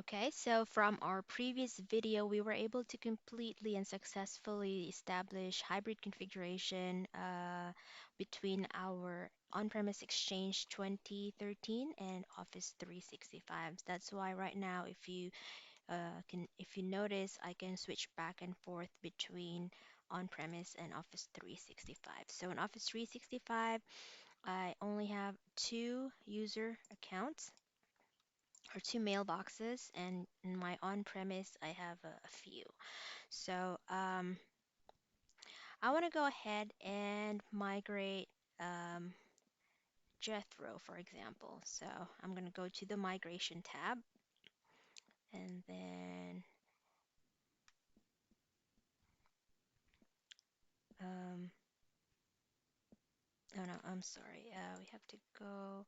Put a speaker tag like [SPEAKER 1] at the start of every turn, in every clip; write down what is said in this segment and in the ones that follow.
[SPEAKER 1] Okay, so from our previous video, we were able to completely and successfully establish hybrid configuration between our on-premise Exchange 2013 and Office 365. That's why right now, if you notice, I can switch back and forth between on-premise and Office 365. So in Office 365, I only have two user accounts or two mailboxes, and in my on-premise, I have a few. So I want to go ahead and migrate um, Jethro, for example. So I'm going to go to the migration tab, and then um, oh no, I'm sorry. We have to go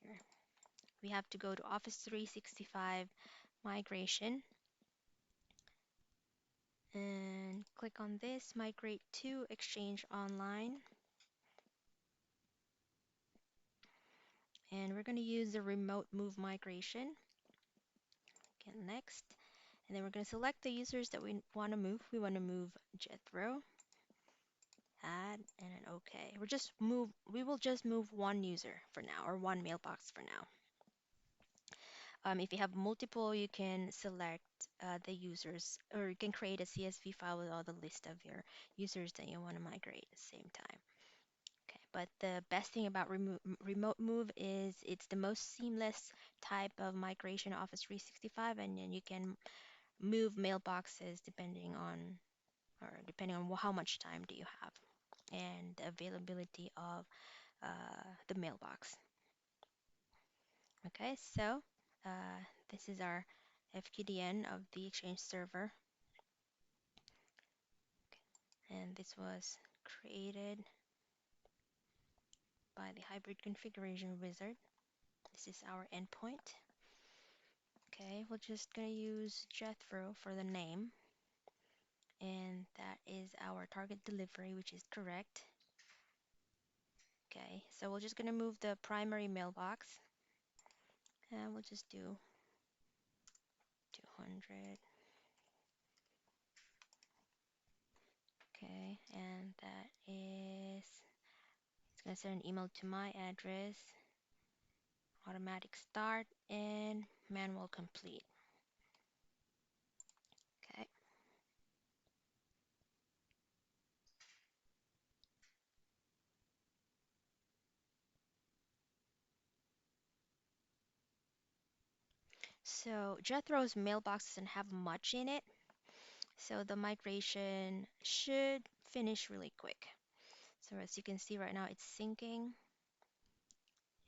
[SPEAKER 1] here. We have to go to Office 365 migration and click on this, migrate to Exchange Online. And we're going to use the remote move migration. Get next. And then we're going to select the users that we want to move. We want to move Jethro, add, and then OK. We will just move one user for now, or one mailbox for now. If you have multiple, you can select the users, or you can create a CSV file with all the list of your users that you want to migrate at the same time. Okay, but the best thing about remote move is it's the most seamless type of migration Office 365, and then you can move mailboxes depending on how much time do you have and the availability of the mailbox. Okay, so this is our FQDN of the Exchange server, and this was created by the hybrid configuration wizard. This is our endpoint. Okay, we're just gonna use Jethro for the name, and that is our target delivery, which is correct. Okay, so we're just gonna move the primary mailbox, and we'll just do 200. Okay, and that is, it's gonna send an email to my address, automatic start, and manual complete. Okay. So Jethro's mailbox doesn't have much in it, so the migration should finish really quick. So as you can see right now, it's syncing,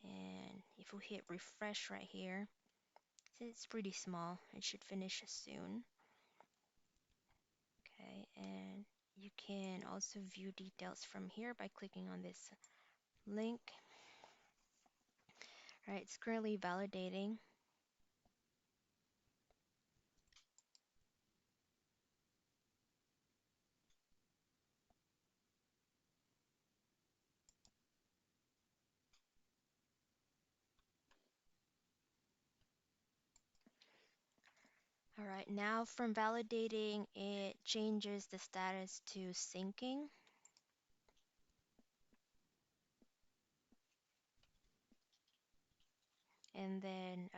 [SPEAKER 1] and if we hit refresh right here, it's pretty small. It should finish soon. Okay, and you can also view details from here by clicking on this link. All right, it's currently validating. All right, now from validating, it changes the status to syncing. And then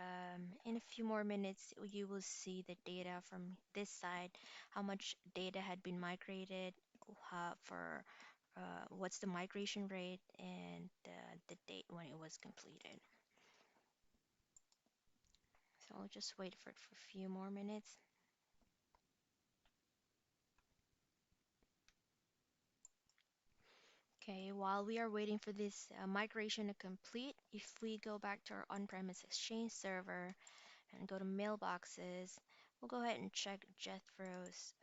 [SPEAKER 1] in a few more minutes, you will see the data from this side, how much data had been migrated, for what's the migration rate, and the date when it was completed. So I'll just wait for it for a few more minutes. Okay, while we are waiting for this migration to complete, if we go back to our on-premise Exchange server and go to mailboxes, we'll go ahead and check Jethro's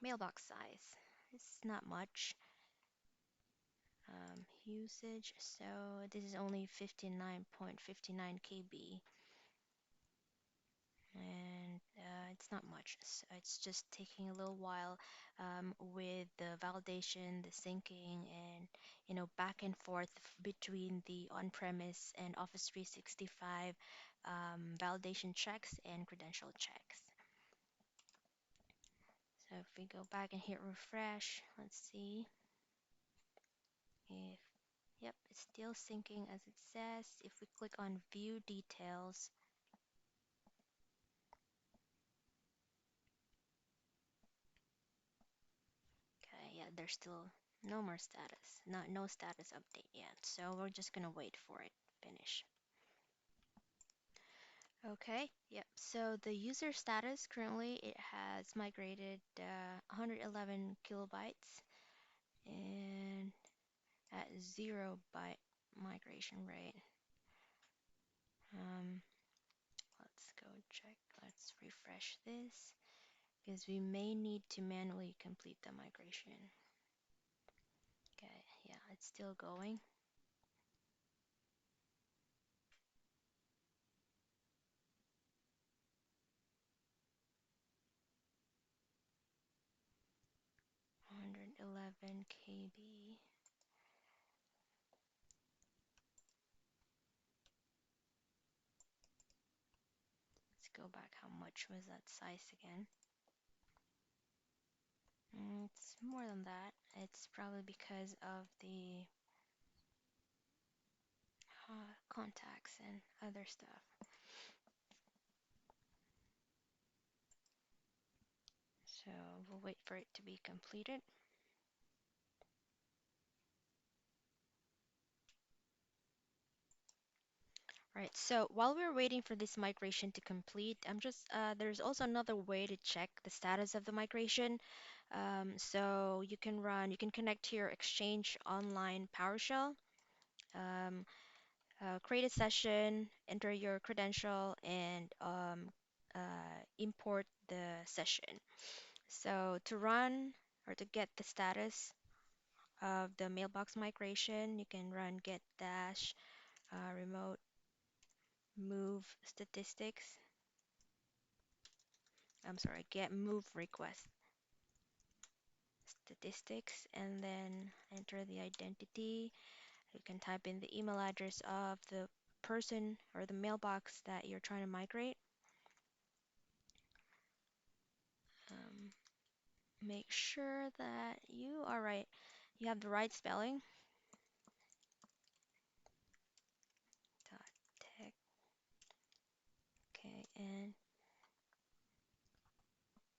[SPEAKER 1] mailbox size. It's not much usage, so this is only 59.59 KB, and it's not much. So it's just taking a little while with the validation, the syncing, and back and forth between the on-premise and Office 365 validation checks and credential checks. So if we go back and hit refresh, let's see if, yep, it's still syncing as it says. If we click on view details, okay, yeah, there's still no more status, no status update yet. So we're just gonna wait for it to finish. Okay, yep. So the user status currently it has migrated 111 kilobytes and at 0 byte migration rate. Um, let's go check. Let's refresh this because we may need to manually complete the migration. Okay, yeah, it's still going. (111 KB). Let's go back. How much was that size again? It's more than that. It's probably because of the contacts and other stuff. So we'll wait for it to be completed. Right, so while we're waiting for this migration to complete, there's also another way to check the status of the migration. So you can connect to your Exchange Online PowerShell, um, create a session, enter your credential, and import the session. So to run or to get the status of the mailbox migration, you can run get dash remote move statistics. I'm sorry, get move request statistics, and then enter the identity. You can type in the email address of the person or the mailbox that you're trying to migrate. Um, make sure that you are right. You have the right spelling. Tech. Okay, and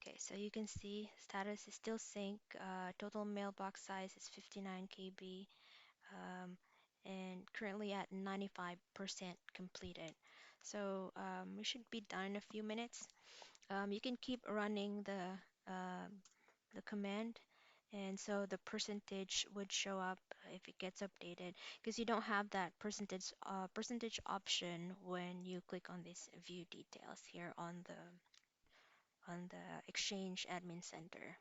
[SPEAKER 1] okay, so you can see status is still sync. Total mailbox size is 59 KB, and currently at 95% completed. So we should be done in a few minutes. You can keep running the command, and so the percentage would show up if it gets updated, because you don't have that percentage option when you click on this view details here on the Exchange Admin Center.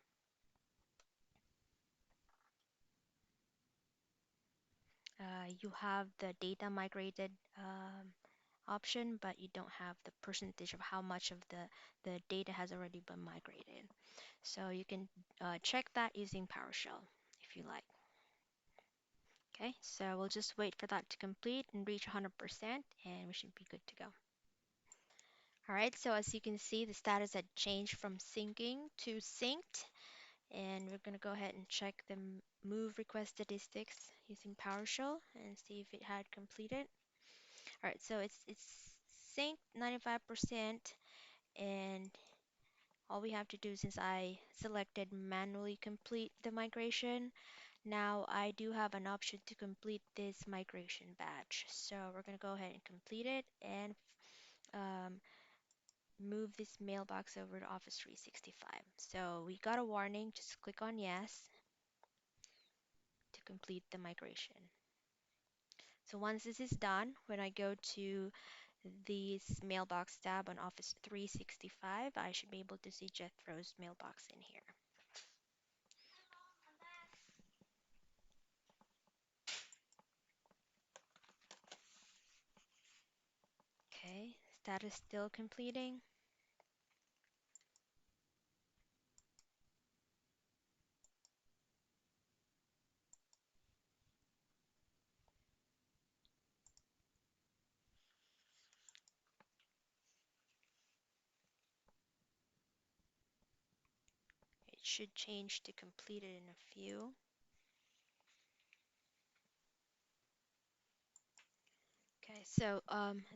[SPEAKER 1] You have the data migrated option, but you don't have the percentage of how much of the data has already been migrated. So you can check that using PowerShell if you like. Okay, so we'll just wait for that to complete and reach 100%, and we should be good to go. All right, so as you can see, the status had changed from syncing to synced, and we're going to go ahead and check the move request statistics using PowerShell and see if it had completed. All right, so it's synced 95%, and all we have to do, since I selected manually complete the migration, now I do have an option to complete this migration batch. So we're going to go ahead and complete it and um, move this mailbox over to Office 365. So we got a warning, just click on yes to complete the migration. So once this is done, when I go to this mailbox tab on Office 365, I should be able to see Jethro's mailbox in here. Okay, status still completing. should change to completed in a few. Okay, so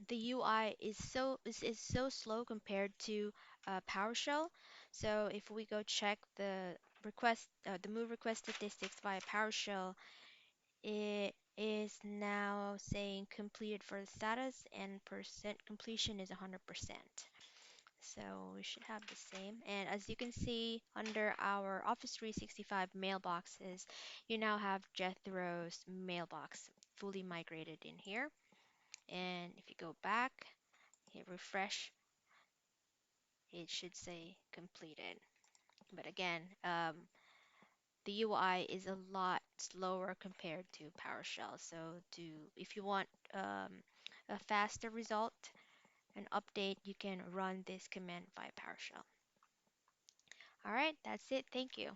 [SPEAKER 1] the UI is so slow compared to PowerShell. So if we go check the move request statistics via PowerShell, it is now saying completed for the status and percent completion is 100%. So we should have the same. And as you can see under our Office 365 mailboxes, you now have Jethro's mailbox fully migrated in here. And if you go back, hit refresh, it should say completed. But again, the UI is a lot slower compared to PowerShell. So if you want a faster result, an update, you can run this command via PowerShell. All right, that's it. Thank you.